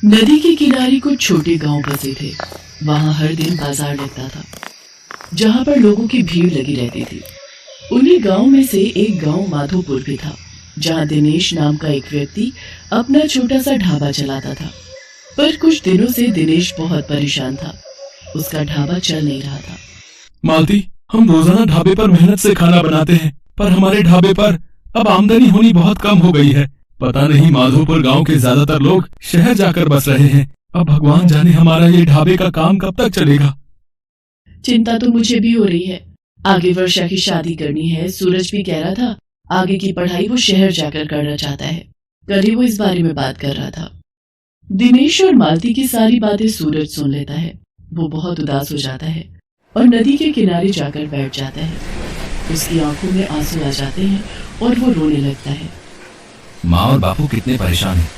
नदी के किनारे कुछ छोटे गांव बसे थे। वहां हर दिन बाजार लगता था, जहां पर लोगों की भीड़ लगी रहती थी। उन्हीं गांव में से एक गांव माधोपुर भी था, जहां दिनेश नाम का एक व्यक्ति अपना छोटा सा ढाबा चलाता था। पर कुछ दिनों से दिनेश बहुत परेशान था। उसका ढाबा चल नहीं रहा था। मालती, हम रोजाना ढाबे पर मेहनत से खाना बनाते हैं, पर हमारे ढाबे पर अब आमदनी होनी बहुत कम हो गई है। पता नहीं माधोपुर गांव के ज्यादातर लोग शहर जाकर बस रहे हैं। अब भगवान जाने हमारा ये ढाबे का काम कब तक चलेगा। चिंता तो मुझे भी हो रही है। आगे वर्षा की शादी करनी है। सूरज भी कह रहा था आगे की पढ़ाई वो शहर जाकर करना चाहता है। कल ही वो इस बारे में बात कर रहा था। दिनेश और मालती की सारी बातें सूरज सुन लेता है। वो बहुत उदास हो जाता है और नदी के किनारे जाकर बैठ जाता है। उसकी आंखों में आंसू आ जाते हैं और वो रोने लगता है। माँ और बापू कितने परेशान हैं।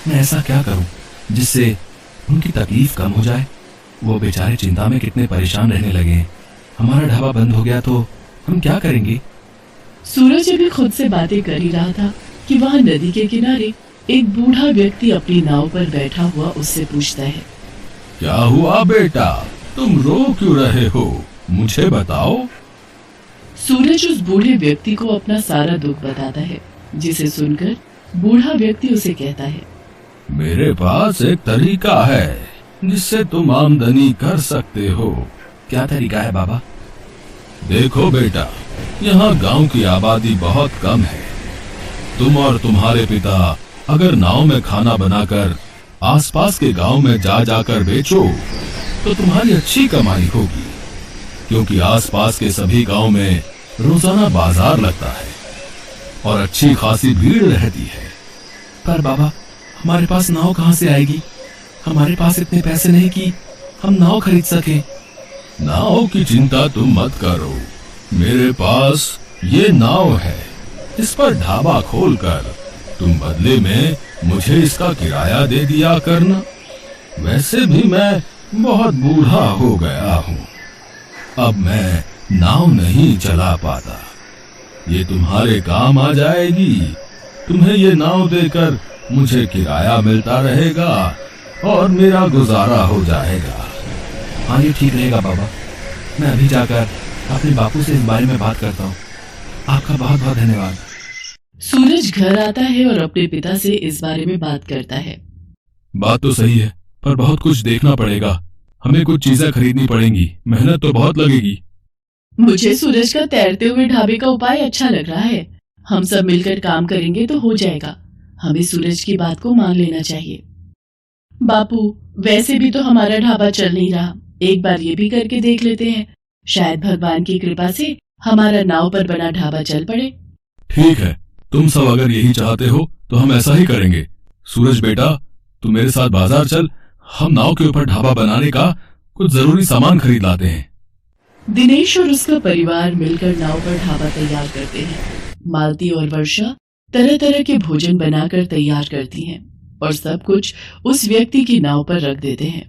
मैं ऐसा क्या करूं जिससे उनकी तकलीफ कम हो जाए। वो बेचारे चिंता में कितने परेशान रहने लगे हैं। हमारा ढाबा बंद हो गया तो हम क्या करेंगे। सूरज अभी खुद से बातें कर ही रहा था कि वहां नदी के किनारे एक बूढ़ा व्यक्ति अपनी नाव पर बैठा हुआ उससे पूछता है, क्या हुआ बेटा, तुम रो क्यों रहे हो, मुझे बताओ। सूरज उस बूढ़े व्यक्ति को अपना सारा दुख बताता है, जिसे सुनकर बूढ़ा व्यक्ति उसे कहता है, मेरे पास एक तरीका है जिससे तुम आमदनी कर सकते हो। क्या तरीका है बाबा। देखो बेटा, यहाँ गांव की आबादी बहुत कम है। तुम और तुम्हारे पिता अगर नाव में खाना बनाकर आसपास के गांव में जा जाकर बेचो तो तुम्हारी अच्छी कमाई होगी, क्योंकि आसपास के सभी गांव में रोजाना बाजार लगता है और अच्छी खासी भीड़ रहती है। पर बाबा, हमारे पास नाव कहाँ से आएगी। हमारे पास इतने पैसे नहीं कि हम नाव खरीद सके। नाव की चिंता तुम मत करो, मेरे पास ये नाव है। इस पर ढाबा खोलकर तुम बदले में मुझे इसका किराया दे दिया करना। वैसे भी मैं बहुत बूढ़ा हो गया हूँ, अब मैं नाव नहीं चला पाता। ये तुम्हारे काम आ जाएगी। तुम्हें ये नाव देकर मुझे किराया मिलता रहेगा और मेरा गुजारा हो जाएगा। हाँ, ये ठीक रहेगा बाबा। मैं अभी जाकर अपने बापू से इस बारे में बात करता हूँ। आपका बहुत बहुत धन्यवाद। सूरज घर आता है और अपने पिता से इस बारे में बात करता है। बात तो सही है, पर बहुत कुछ देखना पड़ेगा। हमें कुछ चीजें खरीदनी पड़ेंगी, मेहनत तो बहुत लगेगी। मुझे सूरज का तैरते हुए ढाबे का उपाय अच्छा लग रहा है। हम सब मिलकर काम करेंगे तो हो जाएगा। हमें सूरज की बात को मान लेना चाहिए। बापू, वैसे भी तो हमारा ढाबा चल नहीं रहा। एक बार ये भी करके देख लेते हैं। शायद भगवान की कृपा से हमारा नाव पर बना ढाबा चल पड़े। ठीक है, तुम सब अगर यही चाहते हो तो हम ऐसा ही करेंगे। सूरज बेटा, तू मेरे साथ बाजार चल। हम नाव के ऊपर ढाबा बनाने का कुछ जरूरी सामान खरीद लाते हैं। दिनेश और उसका परिवार मिलकर नाव पर ढाबा तैयार करते हैं। मालती और वर्षा तरह तरह के भोजन बनाकर तैयार करती हैं और सब कुछ उस व्यक्ति की नाव पर रख देते हैं।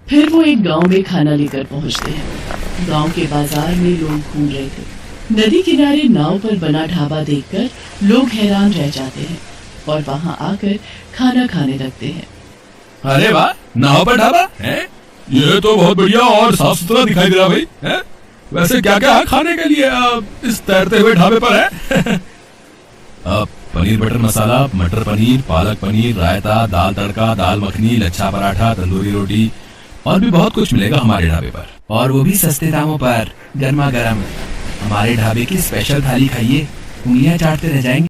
फिर वो एक गांव में खाना लेकर पहुंचते हैं। गांव के बाजार में लोग घूम रहे थे। नदी किनारे नाव पर बना ढाबा देखकर लोग हैरान रह जाते हैं और वहां आकर खाना खाने लगते हैं। अरे वाह, नाव पर ढाबा है, ये तो बहुत बढ़िया और साफ सुथरा दिखाई दे रहा भाई है? वैसे क्या क्या है खाने के लिए इस तैरते हुए ढाबे पर है? पनीर बटर मसाला, मटर पनीर, पालक पनीर, रायता, दाल तड़का, दाल मखनी, लच्छा पराठा, तंदूरी रोटी और भी बहुत कुछ मिलेगा हमारे ढाबे पर, और वो भी सस्ते दामों पर, गर्मा गर्म। हमारे ढाबे की स्पेशल थाली खाइए, उंगलियां चाटते रह जाएंगे।